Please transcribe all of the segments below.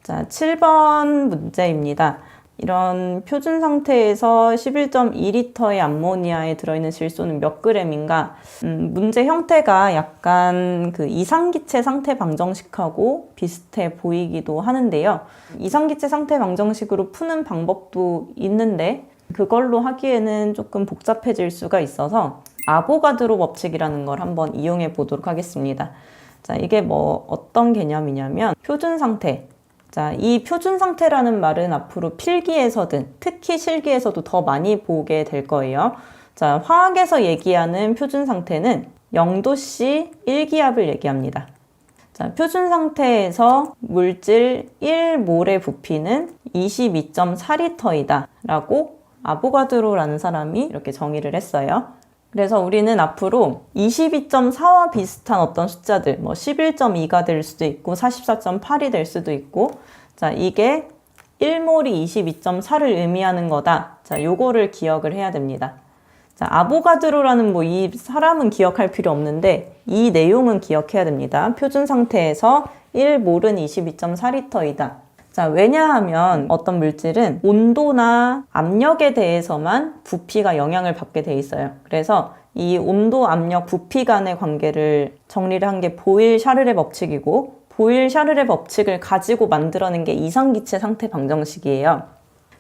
자, 7번 문제입니다. 이런 표준 상태에서 11.2리터의 암모니아에 들어있는 질소는 몇 g인가? 문제 형태가 약간 그 이상기체 상태 방정식하고 비슷해 보이기도 하는데요. 이상기체 상태 방정식으로 푸는 방법도 있는데 그걸로 하기에는 조금 복잡해질 수가 있어서 아보가드로 법칙이라는 걸 한번 이용해 보도록 하겠습니다. 자, 이게 뭐 어떤 개념이냐면 표준 상태. 자, 이 표준 상태라는 말은 앞으로 필기에서든 특히 실기에서도 더 많이 보게 될 거예요. 자, 화학에서 얘기하는 표준 상태는 0도씨 1기압을 얘기합니다. 자, 표준 상태에서 물질 1몰의 부피는 22.4리터이다 라고 아보가드로라는 사람이 이렇게 정의를 했어요. 그래서 우리는 앞으로 22.4와 비슷한 어떤 숫자들, 뭐 11.2가 될 수도 있고 44.8이 될 수도 있고, 자, 이게 1몰이 22.4를 의미하는 거다. 자, 요거를 기억을 해야 됩니다. 자, 아보가드로라는 뭐 이 사람은 기억할 필요 없는데 이 내용은 기억해야 됩니다. 표준 상태에서 1몰은 22.4리터이다. 자, 왜냐하면 어떤 물질은 온도나 압력에 대해서만 부피가 영향을 받게 돼 있어요. 그래서 이 온도, 압력, 부피 간의 관계를 정리를 한 게 보일-샤를의 법칙이고 보일-샤를의 법칙을 가지고 만들어낸 게 이상기체 상태 방정식이에요.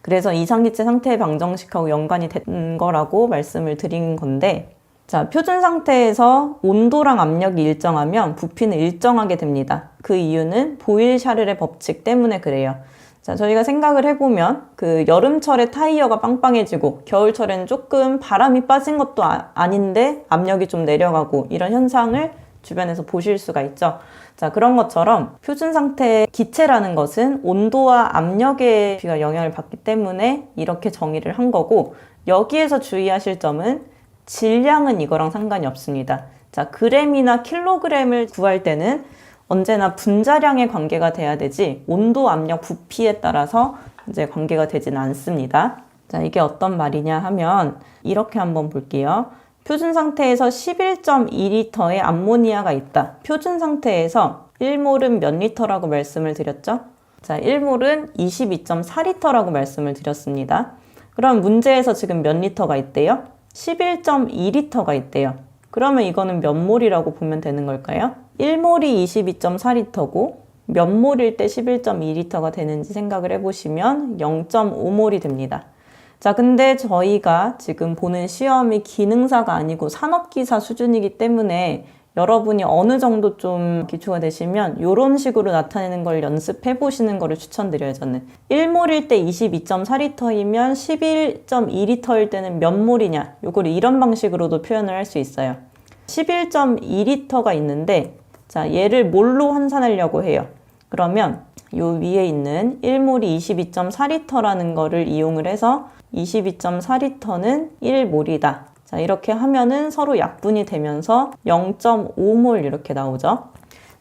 그래서 이상기체 상태 방정식하고 연관이 된 거라고 말씀을 드린 건데, 자, 표준 상태에서 온도랑 압력이 일정하면 부피는 일정하게 됩니다. 그 이유는 보일-샤를의 법칙 때문에 그래요. 자, 저희가 생각을 해보면 그 여름철에 타이어가 빵빵해지고 겨울철에는 조금 바람이 빠진 것도 아닌데 압력이 좀 내려가고 이런 현상을 주변에서 보실 수가 있죠. 자, 그런 것처럼 표준 상태의 기체라는 것은 온도와 압력에 비가 영향을 받기 때문에 이렇게 정의를 한 거고, 여기에서 주의하실 점은 질량은 이거랑 상관이 없습니다. 자, 그램이나 킬로그램을 구할 때는 언제나 분자량의 관계가 돼야 되지 온도, 압력, 부피에 따라서 이제 관계가 되지는 않습니다. 자, 이게 어떤 말이냐 하면 이렇게 한번 볼게요. 표준 상태에서 11.2리터의 암모니아가 있다. 표준 상태에서 1몰은 몇 리터라고 말씀을 드렸죠? 자, 1몰은 22.4리터라고 말씀을 드렸습니다. 그럼 문제에서 지금 몇 리터가 있대요? 11.2리터가 있대요. 그러면 이거는 몇 몰이라고 보면 되는 걸까요? 1몰이 22.4리터고 몇 몰일 때 11.2리터가 되는지 생각을 해보시면 0.5몰이 됩니다. 자, 근데 저희가 지금 보는 시험이 기능사가 아니고 산업기사 수준이기 때문에 여러분이 어느 정도 좀 기초가 되시면 이런 식으로 나타내는 걸 연습해 보시는 거를 추천드려요, 저는. 1몰일 때 22.4리터이면 11.2리터일 때는 몇 몰이냐, 요걸 이런 방식으로도 표현을 할 수 있어요. 11.2리터가 있는데, 자, 얘를 몰로 환산하려고 해요. 그러면 요 위에 있는 1몰이 22.4리터라는 거를 이용을 해서 22.4리터는 1몰이다. 자, 이렇게 하면은 서로 약분이 되면서 0.5몰 이렇게 나오죠.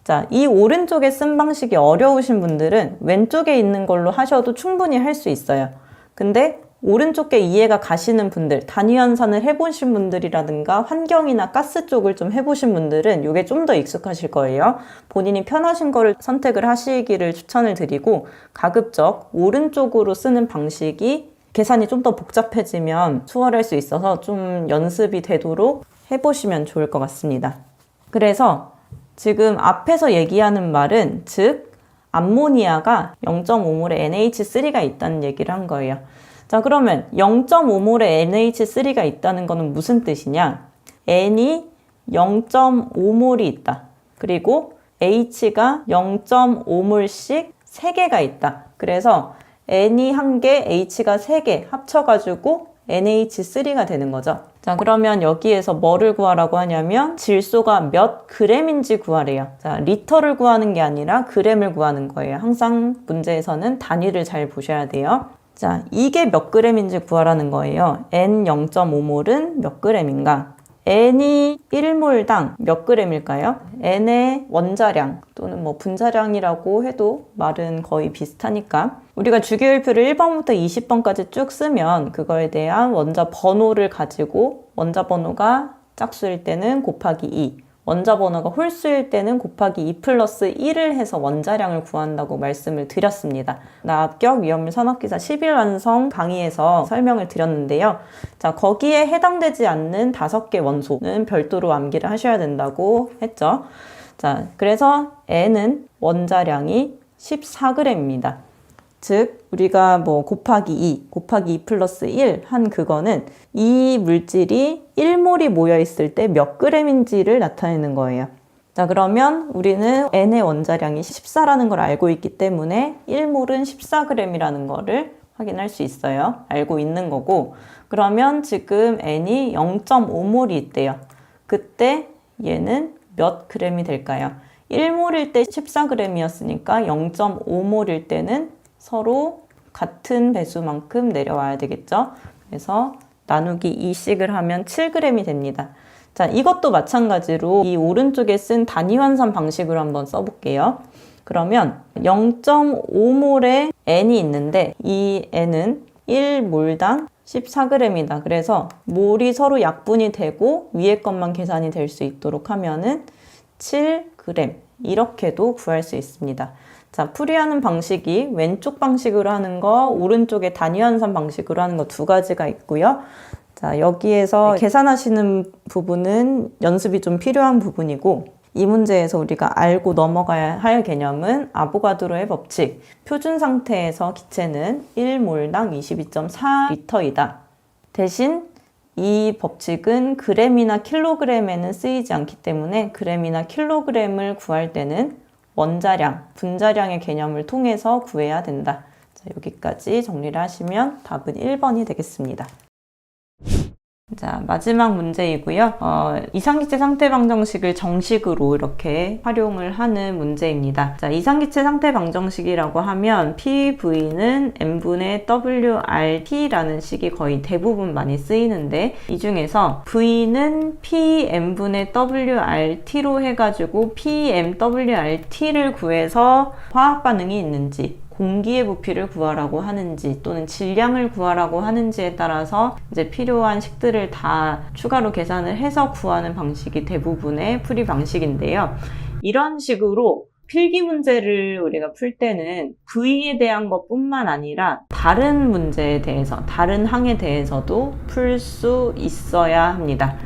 자, 이 오른쪽에 쓴 방식이 어려우신 분들은 왼쪽에 있는 걸로 하셔도 충분히 할 수 있어요. 근데 오른쪽에 이해가 가시는 분들, 단위 환산을 해보신 분들이라든가 환경이나 가스 쪽을 좀 해보신 분들은 이게 좀 더 익숙하실 거예요. 본인이 편하신 거를 선택을 하시기를 추천을 드리고, 가급적 오른쪽으로 쓰는 방식이 계산이 좀 더 복잡해지면 수월할 수 있어서 좀 연습이 되도록 해보시면 좋을 것 같습니다. 그래서 지금 앞에서 얘기하는 말은, 즉 암모니아가 0.5몰의 NH3가 있다는 얘기를 한 거예요. 자, 그러면 0.5몰의 NH3가 있다는 거는 무슨 뜻이냐? N이 0.5몰이 있다. 그리고 H가 0.5몰씩 3개가 있다. 그래서 N이 1개, H가 3개 합쳐가지고 NH3가 되는 거죠. 자, 그러면 여기에서 뭐를 구하라고 하냐면 질소가 몇 그램인지 구하래요. 자, 리터를 구하는 게 아니라 그램을 구하는 거예요. 항상 문제에서는 단위를 잘 보셔야 돼요. 자, 이게 몇 그램인지 구하라는 거예요. N 0.5몰은 몇 그램인가? N이 1몰당 몇 그램일까요? N의 원자량 또는 뭐 분자량이라고 해도 말은 거의 비슷하니까 우리가 주기율표를 1번부터 20번까지 쭉 쓰면 그거에 대한 원자 번호를 가지고 원자 번호가 짝수일 때는 곱하기 2, 원자 번호가 홀수일 때는 곱하기 2 플러스 1을 해서 원자량을 구한다고 말씀을 드렸습니다. 나 합격 위험물 산업기사 10일 완성 강의에서 설명을 드렸는데요. 자, 거기에 해당되지 않는 5개 원소는 별도로 암기를 하셔야 된다고 했죠. 자, 그래서 N은 원자량이 14g입니다. 즉 우리가 뭐 곱하기 2 플러스 1 한 그거는 이 물질이 1몰이 모여 있을 때 몇 g인지를 나타내는 거예요. 자, 그러면 우리는 N의 원자량이 14라는 걸 알고 있기 때문에 1몰은 14g이라는 거를 확인할 수 있어요. 알고 있는 거고, 그러면 지금 N이 0.5몰이 있대요. 그때 얘는 몇 g이 될까요? 1몰일 때 14g이었으니까 0.5몰일 때는 서로 같은 배수만큼 내려와야 되겠죠. 그래서 나누기 2씩을 하면 7g이 됩니다. 자, 이것도 마찬가지로 이 오른쪽에 쓴 단위환산 방식으로 한번 써볼게요. 그러면 0.5몰의 N이 있는데 이 N은 1몰당 14g이다. 그래서 몰이 서로 약분이 되고 위에 것만 계산이 될 수 있도록 하면은 7g 이렇게도 구할 수 있습니다. 자, 풀이하는 방식이 왼쪽 방식으로 하는 거, 오른쪽에 단위환산 방식으로 하는 거 두 가지가 있고요. 자, 여기에서 계산하시는 부분은 연습이 좀 필요한 부분이고, 이 문제에서 우리가 알고 넘어가야 할 개념은 아보가드로의 법칙. 표준 상태에서 기체는 1몰당 22.4L이다. 대신 이 법칙은 그램이나 킬로그램에는 쓰이지 않기 때문에 그램이나 킬로그램을 구할 때는 원자량, 분자량의 개념을 통해서 구해야 된다. 자, 여기까지 정리를 하시면 답은 1번이 되겠습니다. 자, 마지막 문제이고요. 이상기체 상태 방정식을 정식으로 이렇게 활용을 하는 문제입니다. 자, 이상기체 상태 방정식이라고 하면 PV는 n분의 WRT라는 식이 거의 대부분 많이 쓰이는데, 이 중에서 V는 PM분의 WRT로 해가지고 PMWRT를 구해서 화학 반응이 있는지, 공기의 부피를 구하라고 하는지 또는 질량을 구하라고 하는지에 따라서 이제 필요한 식들을 다 추가로 계산을 해서 구하는 방식이 대부분의 풀이 방식인데요. 이런 식으로 필기 문제를 우리가 풀 때는 V에 대한 것뿐만 아니라 다른 문제에 대해서, 다른 항에 대해서도 풀 수 있어야 합니다.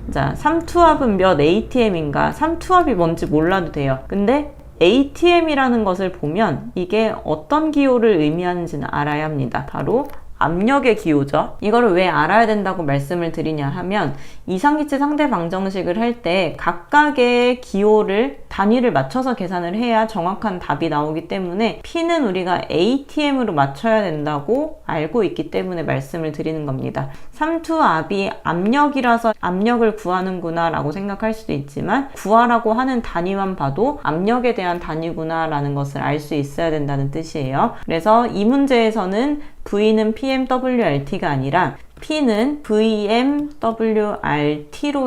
자, 삼투압은 몇 ATM인가? 삼투압이 뭔지 몰라도 돼요. 근데 ATM이라는 것을 보면 이게 어떤 기호를 의미하는지는 알아야 합니다. 바로 압력의 기호죠. 이거를 왜 알아야 된다고 말씀을 드리냐 하면 이상기체 상태 방정식을 할 때 각각의 기호를 단위를 맞춰서 계산을 해야 정확한 답이 나오기 때문에 P는 우리가 ATM으로 맞춰야 된다고 알고 있기 때문에 말씀을 드리는 겁니다. 삼투압이 압력이라서 압력을 구하는구나 라고 생각할 수도 있지만 구하라고 하는 단위만 봐도 압력에 대한 단위구나 라는 것을 알 수 있어야 된다는 뜻이에요. 그래서 이 문제에서는 V는 PMWRT가 아니라 P는 VMWRT로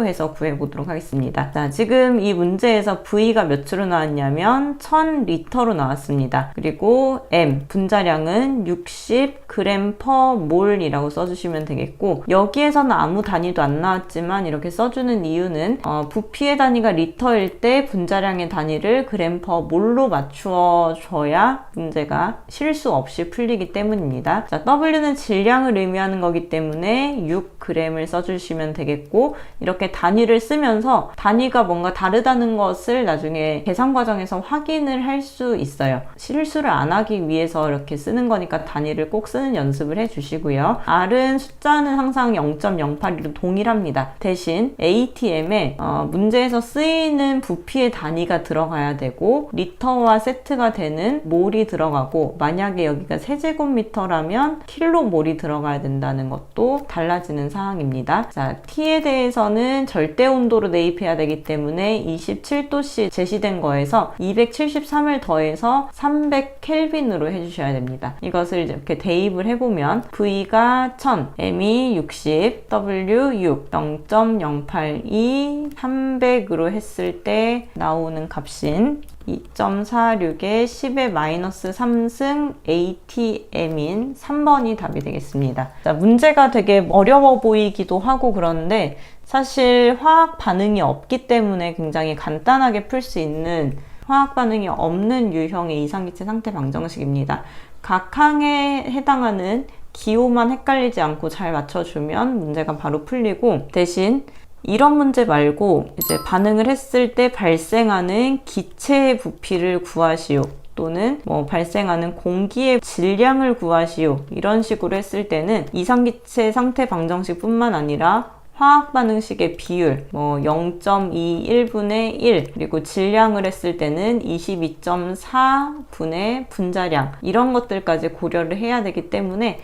해서 구해보도록 하겠습니다. 자, 지금 이 문제에서 V가 몇으로 나왔냐면 1000리터로 나왔습니다. 그리고 M, 분자량은 60g/몰 이라고 써주시면 되겠고, 여기에서는 아무 단위도 안 나왔지만 이렇게 써주는 이유는 부피의 단위가 리터일 때 분자량의 단위를 g/몰로 맞추어 줘야 문제가 실수 없이 풀리기 때문입니다. 자, W는 질량을 의미하는 거기 때문에 6g을 써주시면 되겠고, 이렇게 단위를 쓰면서 단위가 뭔가 다르다는 것을 나중에 계산 과정에서 확인을 할 수 있어요. 실수를 안 하기 위해서 이렇게 쓰는 거니까 단위를 꼭 쓰는 연습을 해주시고요. R은 숫자는 항상 0.08로 동일합니다. 대신 ATM에 문제에서 쓰이는 부피의 단위가 들어가야 되고 리터와 세트가 되는 몰이 들어가고, 만약에 여기가 세제곱미터라면 킬로몰이 들어가야 된다는 것도 달라지는 사항입니다. 자, T에 대해서는 절대 온도로 대입해야 되기 때문에 27도씨 제시된 거에서 273을 더해서 300켈빈으로 해주셔야 됩니다. 이것을 이렇게 대입을 해보면 V가 1000, M이 60, W 6, 0.082, 300으로 했을 때 나오는 값인 2.46에 10의 마이너스 3승 ATM인 3번이 답이 되겠습니다. 자, 문제가 되게 어려워 보이기도 하고 그런데 사실 화학 반응이 없기 때문에 굉장히 간단하게 풀 수 있는 화학 반응이 없는 유형의 이상기체 상태 방정식입니다. 각 항에 해당하는 기호만 헷갈리지 않고 잘 맞춰주면 문제가 바로 풀리고, 대신 이런 문제 말고 이제 반응을 했을 때 발생하는 기체의 부피를 구하시오, 또는 뭐 발생하는 공기의 질량을 구하시오, 이런 식으로 했을 때는 이상기체 상태 방정식 뿐만 아니라 화학 반응식의 비율, 뭐 0.21분의 1, 그리고 질량을 했을 때는 22.4분의 분자량, 이런 것들까지 고려를 해야 되기 때문에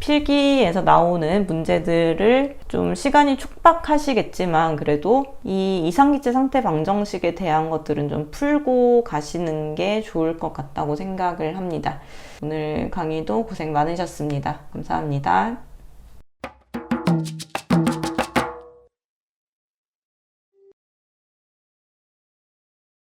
필기에서 나오는 문제들을 좀 시간이 촉박하시겠지만 그래도 이 이상기체 상태 방정식에 대한 것들은 좀 풀고 가시는 게 좋을 것 같다고 생각을 합니다. 오늘 강의도 고생 많으셨습니다. 감사합니다.